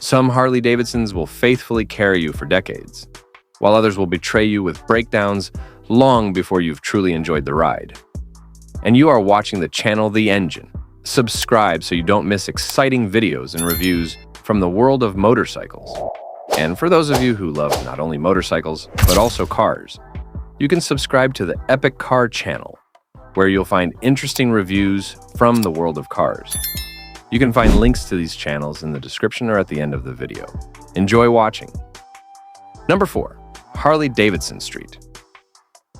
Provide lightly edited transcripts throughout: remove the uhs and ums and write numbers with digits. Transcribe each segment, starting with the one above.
Some Harley-Davidsons will faithfully carry you for decades, while others will betray you with breakdowns long before you've truly enjoyed the ride. And you are watching the channel TheEngine. Subscribe so you don't miss exciting videos and reviews from the world of motorcycles. And for those of you who love not only motorcycles, but also cars, you can subscribe to the EpicCar channel, where you'll find interesting reviews from the world of cars. You can find links to these channels in the description or at the end of the video. Enjoy watching. Number 4. Harley-Davidson Street.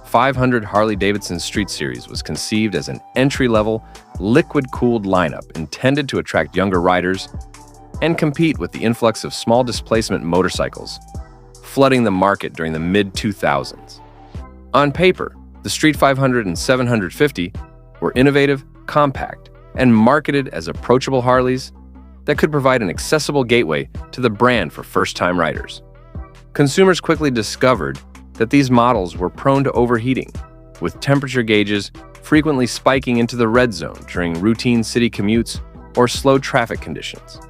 500 Harley-Davidson Street Series was conceived as an entry-level, liquid-cooled lineup intended to attract younger riders and compete with the influx of small-displacement motorcycles, flooding the market during the mid-2000s. On paper, the Street 500 and 750 were innovative, compact, and marketed as approachable Harleys that could provide an accessible gateway to the brand for first-time riders. Consumers quickly discovered that these models were prone to overheating, with temperature gauges frequently spiking into the red zone during routine city commutes or slow traffic conditions.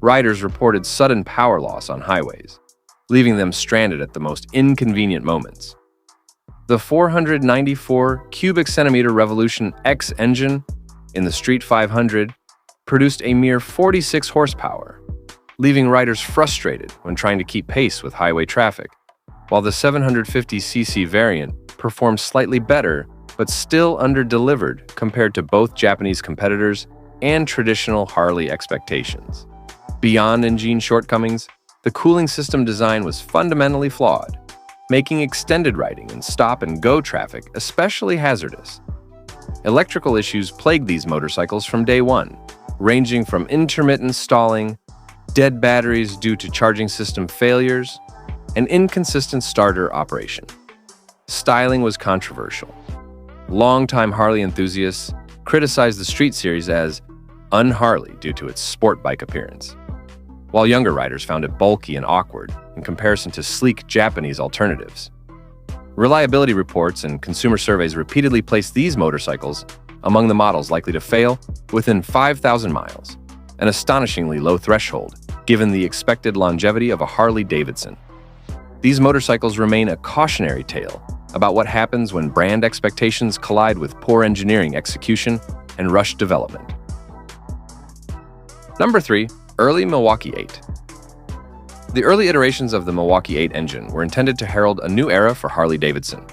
Riders reported sudden power loss on highways, leaving them stranded at the most inconvenient moments. The 494 cubic centimeter Revolution X engine in the Street 500 produced a mere 46 horsepower, leaving riders frustrated when trying to keep pace with highway traffic, while the 750cc variant performed slightly better but still under-delivered compared to both Japanese competitors and traditional Harley expectations. Beyond engine shortcomings, the cooling system design was fundamentally flawed, making extended riding and stop-and-go traffic especially hazardous. Electrical issues plagued these motorcycles from day one, ranging from intermittent stalling, dead batteries due to charging system failures, and inconsistent starter operation. Styling was controversial. Longtime Harley enthusiasts criticized the Street Series as un-Harley due to its sport bike appearance, while younger riders found it bulky and awkward in comparison to sleek Japanese alternatives. Reliability reports and consumer surveys repeatedly placed these motorcycles among the models likely to fail within 5,000 miles, an astonishingly low threshold given the expected longevity of a Harley-Davidson. These motorcycles remain a cautionary tale about what happens when brand expectations collide with poor engineering execution and rushed development. Number 3. Early Milwaukee-Eight. The early iterations of the Milwaukee-Eight engine were intended to herald a new era for Harley-Davidson.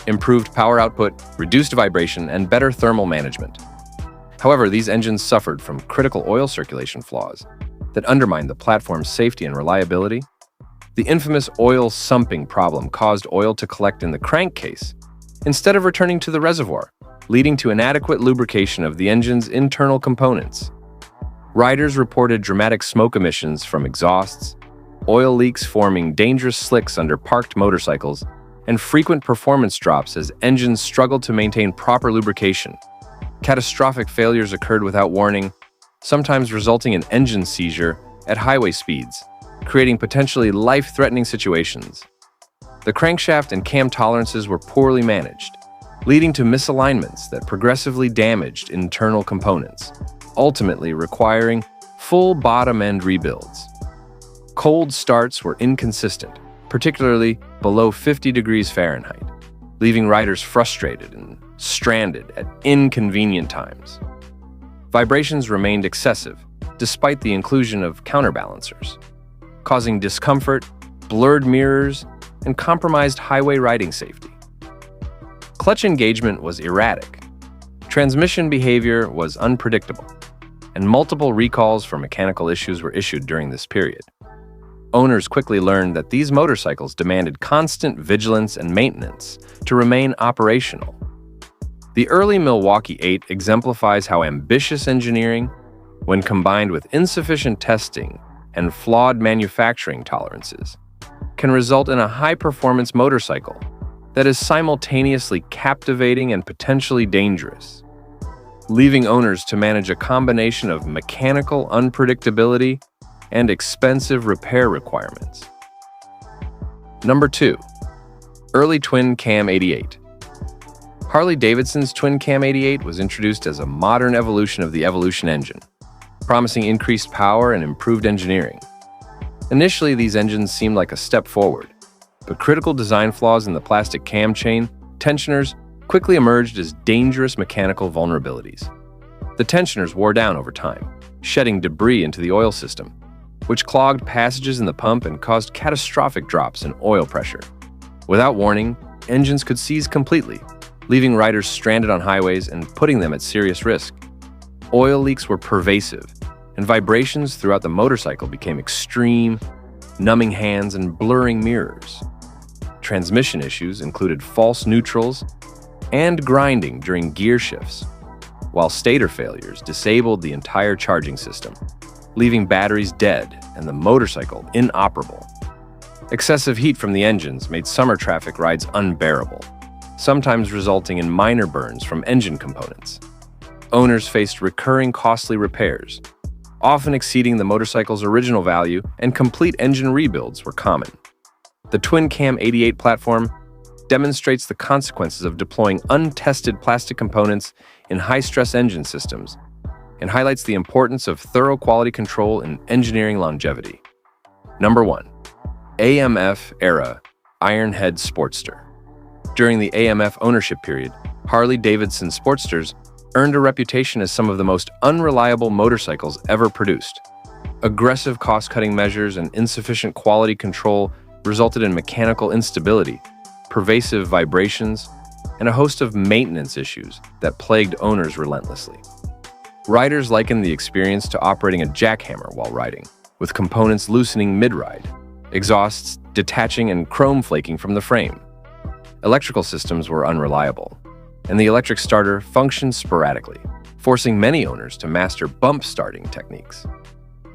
Improved power output, reduced vibration, and better thermal management. However, these engines suffered from critical oil circulation flaws that undermined the platform's safety and reliability. The infamous oil sumping problem caused oil to collect in the crankcase instead of returning to the reservoir, leading to inadequate lubrication of the engine's internal components. Riders reported dramatic smoke emissions from exhausts, oil leaks forming dangerous slicks under parked motorcycles, and frequent performance drops as engines struggled to maintain proper lubrication. Catastrophic failures occurred without warning, sometimes resulting in engine seizure at highway speeds, creating potentially life-threatening situations. The crankshaft and cam tolerances were poorly managed, leading to misalignments that progressively damaged internal components, ultimately requiring full bottom-end rebuilds. Cold starts were inconsistent, particularly below 50 degrees Fahrenheit, leaving riders frustrated and stranded at inconvenient times. Vibrations remained excessive, despite the inclusion of counterbalancers, causing discomfort, blurred mirrors, and compromised highway riding safety. Clutch engagement was erratic, transmission behavior was unpredictable, and multiple recalls for mechanical issues were issued during this period. Owners quickly learned that these motorcycles demanded constant vigilance and maintenance to remain operational. The early Milwaukee-Eight exemplifies how ambitious engineering, when combined with insufficient testing and flawed manufacturing tolerances, can result in a high-performance motorcycle that is simultaneously captivating and potentially dangerous, leaving owners to manage a combination of mechanical unpredictability and expensive repair requirements. Number 2. Early Twin Cam 88. Harley-Davidson's Twin Cam 88 was introduced as a modern evolution of the Evolution engine, promising increased power and improved engineering. Initially, these engines seemed like a step forward, but critical design flaws in the plastic cam chain tensioners quickly emerged as dangerous mechanical vulnerabilities. The tensioners wore down over time, shedding debris into the oil system, which clogged passages in the pump and caused catastrophic drops in oil pressure. Without warning, engines could seize completely, leaving riders stranded on highways and putting them at serious risk. Oil leaks were pervasive, and vibrations throughout the motorcycle became extreme, numbing hands and blurring mirrors. Transmission issues included false neutrals and grinding during gear shifts, while stator failures disabled the entire charging system, leaving batteries dead and the motorcycle inoperable. Excessive heat from the engines made summer traffic rides unbearable, sometimes resulting in minor burns from engine components. Owners faced recurring costly repairs, often exceeding the motorcycle's original value, and complete engine rebuilds were common. The twin-cam 88 platform demonstrates the consequences of deploying untested plastic components in high-stress engine systems and highlights the importance of thorough quality control in engineering longevity. Number 1. AMF-era Ironhead Sportster. During the AMF ownership period, Harley-Davidson Sportsters earned a reputation as some of the most unreliable motorcycles ever produced. Aggressive cost-cutting measures and insufficient quality control resulted in mechanical instability, pervasive vibrations, and a host of maintenance issues that plagued owners relentlessly. Riders likened the experience to operating a jackhammer while riding, with components loosening mid-ride, exhausts detaching and chrome flaking from the frame. Electrical systems were unreliable, and the electric starter functioned sporadically, forcing many owners to master bump starting techniques.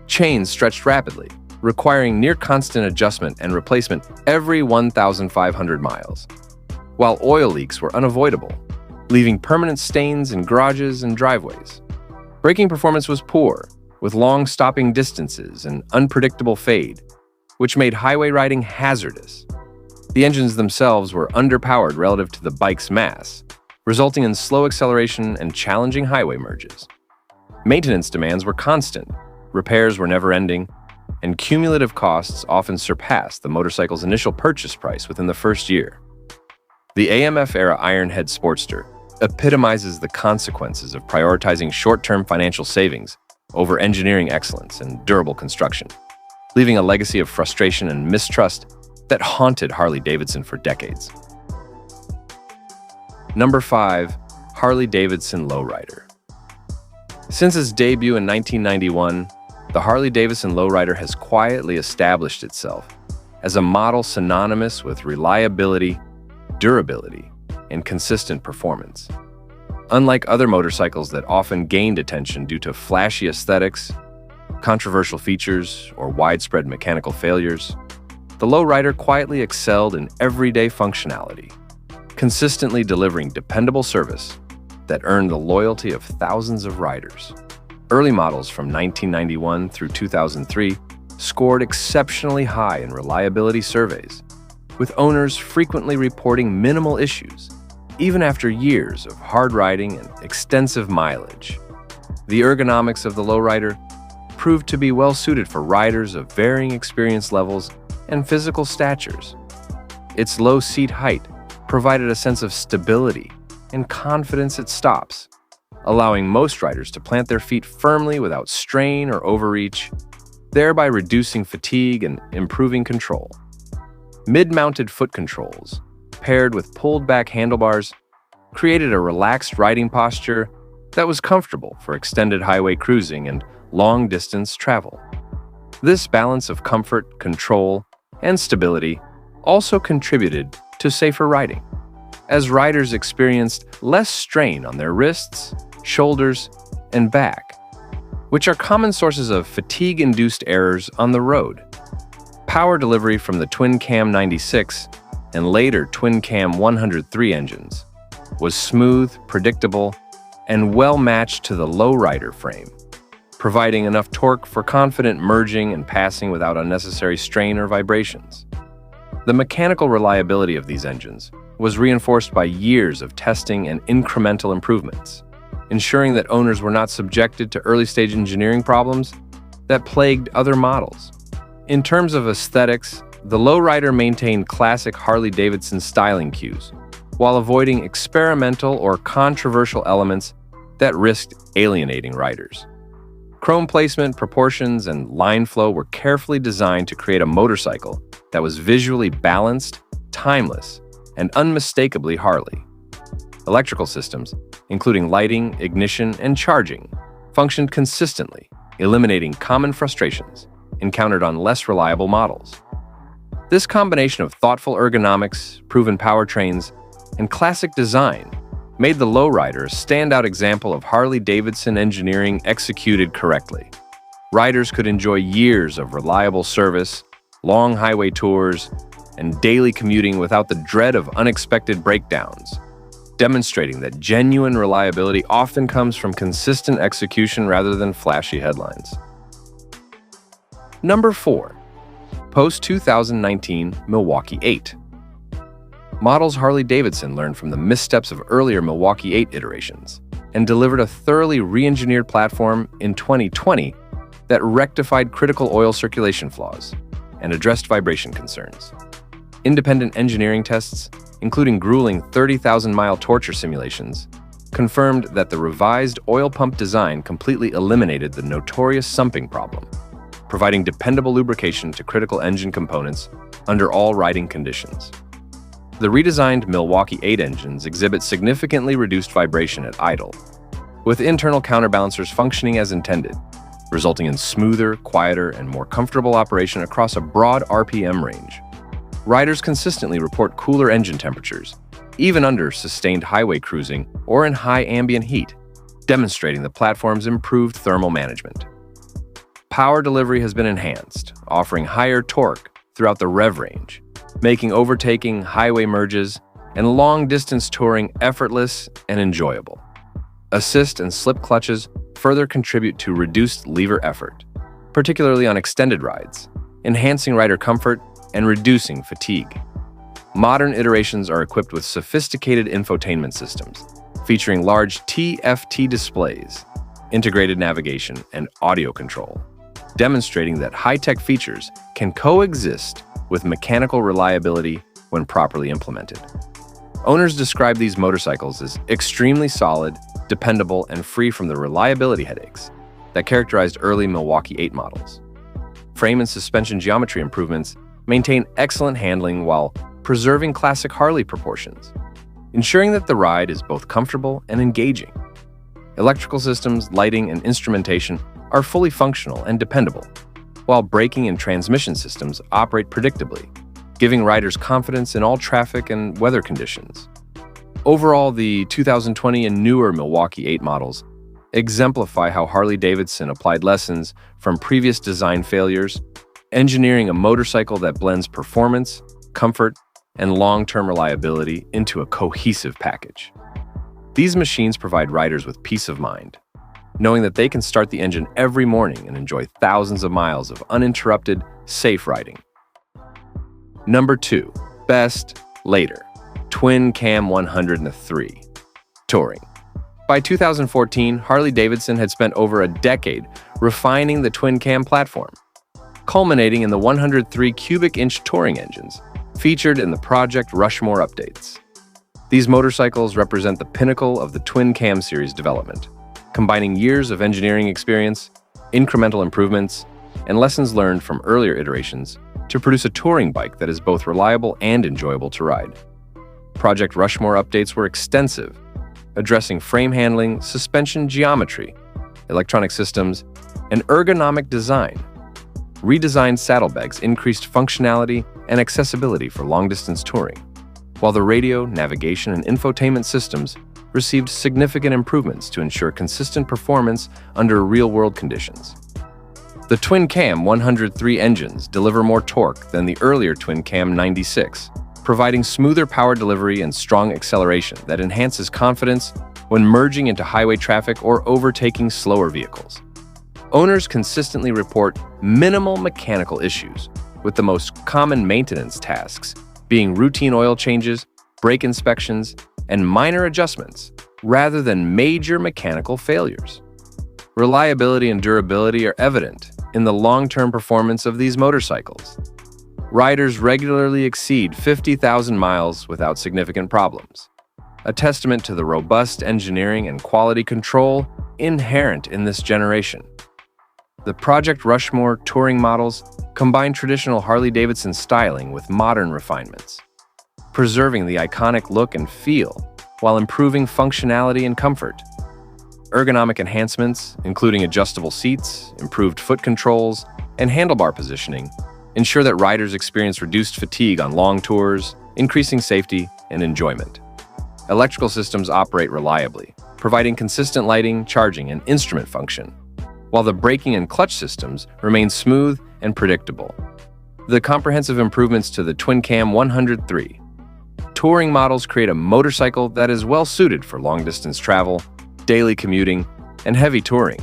Chains stretched rapidly, requiring near-constant adjustment and replacement every 1,500 miles, while oil leaks were unavoidable, leaving permanent stains in garages and driveways. Braking performance was poor, with long stopping distances and unpredictable fade, which made highway riding hazardous. The engines themselves were underpowered relative to the bike's mass, resulting in slow acceleration and challenging highway merges. Maintenance demands were constant, repairs were never-ending, and cumulative costs often surpassed the motorcycle's initial purchase price within the first year. The AMF-era Ironhead Sportster epitomizes the consequences of prioritizing short-term financial savings over engineering excellence and durable construction, leaving a legacy of frustration and mistrust that haunted Harley-Davidson for decades. Number 5. Harley-Davidson Lowrider. Since its debut in 1991, the Harley-Davidson Lowrider has quietly established itself as a model synonymous with reliability, durability, and consistent performance. Unlike other motorcycles that often gained attention due to flashy aesthetics, controversial features, or widespread mechanical failures, the Lowrider quietly excelled in everyday functionality, consistently delivering dependable service that earned the loyalty of thousands of riders. Early models from 1991 through 2003 scored exceptionally high in reliability surveys, with owners frequently reporting minimal issues, even after years of hard riding and extensive mileage. The ergonomics of the Lowrider proved to be well-suited for riders of varying experience levels and physical statures. Its low seat height provided a sense of stability and confidence at stops, allowing most riders to plant their feet firmly without strain or overreach, thereby reducing fatigue and improving control. Mid-mounted foot controls, paired with pulled-back handlebars, created a relaxed riding posture that was comfortable for extended highway cruising and long-distance travel. This balance of comfort, control, and stability also contributed to safer riding, as riders experienced less strain on their wrists, shoulders, and back, which are common sources of fatigue-induced errors on the road. Power delivery from the twin-cam 96 and later twin-cam 103 engines was smooth, predictable, and well-matched to the Lowrider frame, providing enough torque for confident merging and passing without unnecessary strain or vibrations. The mechanical reliability of these engines was reinforced by years of testing and incremental improvements, ensuring that owners were not subjected to early-stage engineering problems that plagued other models. In terms of aesthetics, the lowrider maintained classic Harley-Davidson styling cues, while avoiding experimental or controversial elements that risked alienating riders. Chrome placement, proportions, and line flow were carefully designed to create a motorcycle that was visually balanced, timeless, and unmistakably Harley. Electrical systems, including lighting, ignition, and charging, functioned consistently, eliminating common frustrations encountered on less reliable models. This combination of thoughtful ergonomics, proven powertrains, and classic design made the lowrider a standout example of Harley-Davidson engineering executed correctly. Riders could enjoy years of reliable service, long highway tours, and daily commuting without the dread of unexpected breakdowns, demonstrating that genuine reliability often comes from consistent execution rather than flashy headlines. Number 4. Post-2019 Milwaukee-Eight. Models Harley-Davidson learned from the missteps of earlier Milwaukee-Eight iterations and delivered a thoroughly re-engineered platform in 2020 that rectified critical oil circulation flaws and addressed vibration concerns. Independent engineering tests, including grueling 30,000-mile torture simulations, confirmed that the revised oil pump design completely eliminated the notorious sumping problem, providing dependable lubrication to critical engine components under all riding conditions. The redesigned Milwaukee-Eight engines exhibit significantly reduced vibration at idle, with internal counterbalancers functioning as intended, resulting in smoother, quieter, and more comfortable operation across a broad RPM range. Riders consistently report cooler engine temperatures, even under sustained highway cruising or in high ambient heat, demonstrating the platform's improved thermal management. Power delivery has been enhanced, offering higher torque throughout the rev range, making overtaking, highway merges, and long-distance touring effortless and enjoyable. Assist and slip clutches further contribute to reduced lever effort, particularly on extended rides, enhancing rider comfort and reducing fatigue. Modern iterations are equipped with sophisticated infotainment systems, featuring large TFT displays, integrated navigation, and audio control, demonstrating that high-tech features can coexist with mechanical reliability when properly implemented. Owners describe these motorcycles as extremely solid, dependable, and free from the reliability headaches that characterized early Milwaukee-Eight models. Frame and suspension geometry improvements maintain excellent handling while preserving classic Harley proportions, ensuring that the ride is both comfortable and engaging. Electrical systems, lighting, and instrumentation are fully functional and dependable, while braking and transmission systems operate predictably, giving riders confidence in all traffic and weather conditions. Overall, the 2020 and newer Milwaukee-Eight models exemplify how Harley-Davidson applied lessons from previous design failures, engineering a motorcycle that blends performance, comfort, and long-term reliability into a cohesive package. These machines provide riders with peace of mind, knowing that they can start the engine every morning and enjoy thousands of miles of uninterrupted, safe riding. Number 2. Best Later. Twin Cam 103. Touring. By 2014, Harley-Davidson had spent over a decade refining the twin cam platform, culminating in the 103 cubic inch touring engines featured in the Project Rushmore updates. These motorcycles represent the pinnacle of the twin cam series development, combining years of engineering experience, incremental improvements, and lessons learned from earlier iterations to produce a touring bike that is both reliable and enjoyable to ride. Project Rushmore updates were extensive, addressing frame handling, suspension geometry, electronic systems, and ergonomic design. Redesigned saddlebags increased functionality and accessibility for long-distance touring, while the radio, navigation, and infotainment systems received significant improvements to ensure consistent performance under real-world conditions. The Twin Cam 103 engines deliver more torque than the earlier Twin Cam 96, providing smoother power delivery and strong acceleration that enhances confidence when merging into highway traffic or overtaking slower vehicles. Owners consistently report minimal mechanical issues, with the most common maintenance tasks being routine oil changes, brake inspections, and minor adjustments, rather than major mechanical failures. Reliability and durability are evident in the long-term performance of these motorcycles. Riders regularly exceed 50,000 miles without significant problems, a testament to the robust engineering and quality control inherent in this generation. The Project Rushmore touring models combine traditional Harley-Davidson styling with modern refinements, preserving the iconic look and feel while improving functionality and comfort. Ergonomic enhancements, including adjustable seats, improved foot controls, and handlebar positioning, ensure that riders experience reduced fatigue on long tours, increasing safety and enjoyment. Electrical systems operate reliably, providing consistent lighting, charging, and instrument function, while the braking and clutch systems remain smooth and predictable. The comprehensive improvements to the twin-cam 103 touring models create a motorcycle that is well-suited for long-distance travel, daily commuting, and heavy touring,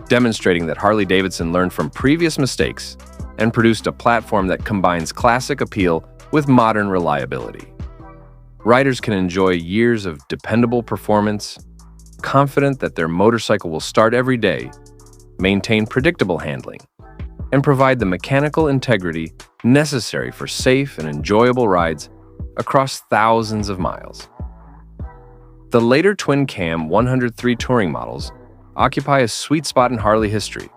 demonstrating that Harley-Davidson learned from previous mistakes and produced a platform that combines classic appeal with modern reliability. Riders can enjoy years of dependable performance, confident that their motorcycle will start every day, maintain predictable handling, and provide the mechanical integrity necessary for safe and enjoyable rides across thousands of miles. The later twin-cam 103 touring models occupy a sweet spot in Harley history,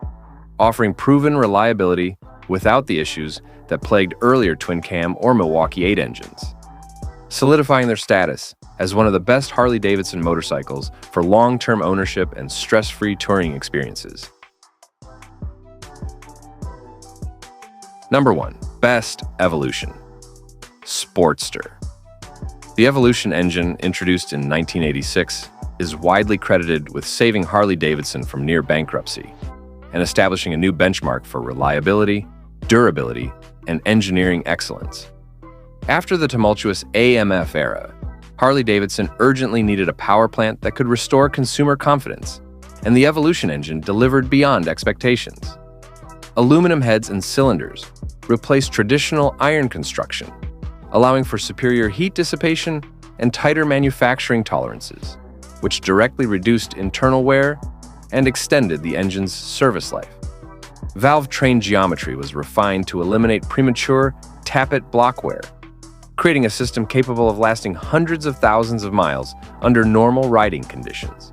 offering proven reliability without the issues that plagued earlier twin-cam or Milwaukee-Eight engines, solidifying their status as one of the best Harley-Davidson motorcycles for long-term ownership and stress-free touring experiences. Number 1. Best Evolution Sportster. The Evolution engine, introduced in 1986, is widely credited with saving Harley-Davidson from near bankruptcy and establishing a new benchmark for reliability, durability, and engineering excellence. After the tumultuous AMF era, Harley-Davidson urgently needed a power plant that could restore consumer confidence, and the Evolution engine delivered beyond expectations. Aluminum heads and cylinders replaced traditional iron construction, allowing for superior heat dissipation and tighter manufacturing tolerances, which directly reduced internal wear and extended the engine's service life. Valve train geometry was refined to eliminate premature tappet block wear, creating a system capable of lasting hundreds of thousands of miles under normal riding conditions.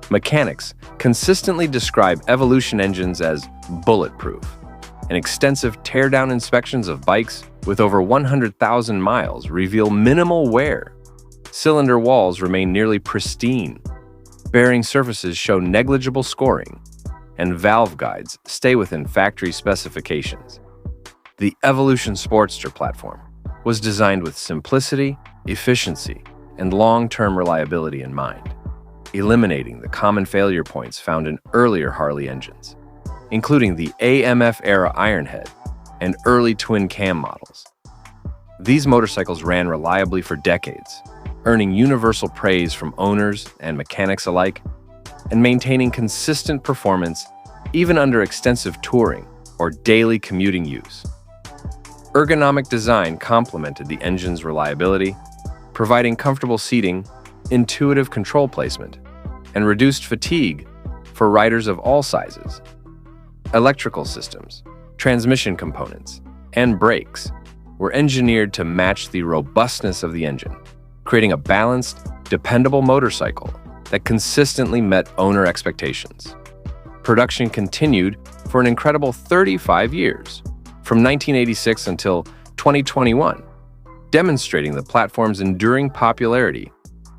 Mechanics consistently describe Evolution engines as bulletproof, and extensive teardown inspections of bikes with over 100,000 miles reveal minimal wear. Cylinder walls remain nearly pristine, bearing surfaces show negligible scoring, and valve guides stay within factory specifications. The Evolution Sportster platform was designed with simplicity, efficiency, and long-term reliability in mind, eliminating the common failure points found in earlier Harley engines, including the AMF-era Ironhead and early twin-cam models. These motorcycles ran reliably for decades, earning universal praise from owners and mechanics alike, and maintaining consistent performance even under extensive touring or daily commuting use. Ergonomic design complemented the engine's reliability, providing comfortable seating, intuitive control placement, and reduced fatigue for riders of all sizes. Electrical systems, transmission components, and brakes were engineered to match the robustness of the engine, creating a balanced, dependable motorcycle that consistently met owner expectations. Production continued for an incredible 35 years, from 1986 until 2021, demonstrating the platform's enduring popularity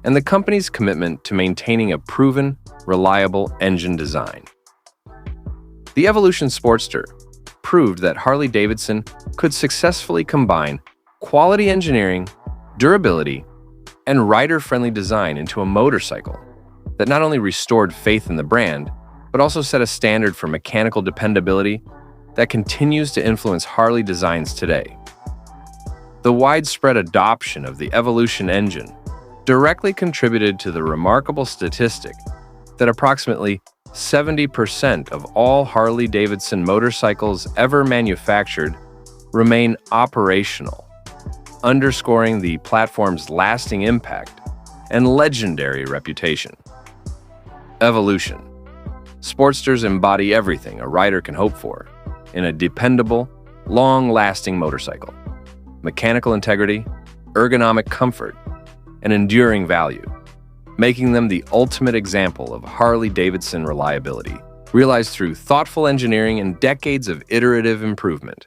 and the company's commitment to maintaining a proven, reliable engine design. The Evolution Sportster proved that Harley-Davidson could successfully combine quality engineering, durability, and rider-friendly design into a motorcycle that not only restored faith in the brand, but also set a standard for mechanical dependability that continues to influence Harley designs today. The widespread adoption of the Evolution engine directly contributed to the remarkable statistic that approximately 70% of all Harley-Davidson motorcycles ever manufactured remain operational, underscoring the platform's lasting impact and legendary reputation. Evolution. Sportsters embody everything a rider can hope for, in a dependable, long-lasting motorcycle. Mechanical integrity, ergonomic comfort, and enduring value, making them the ultimate example of Harley-Davidson reliability, realized through thoughtful engineering and decades of iterative improvement.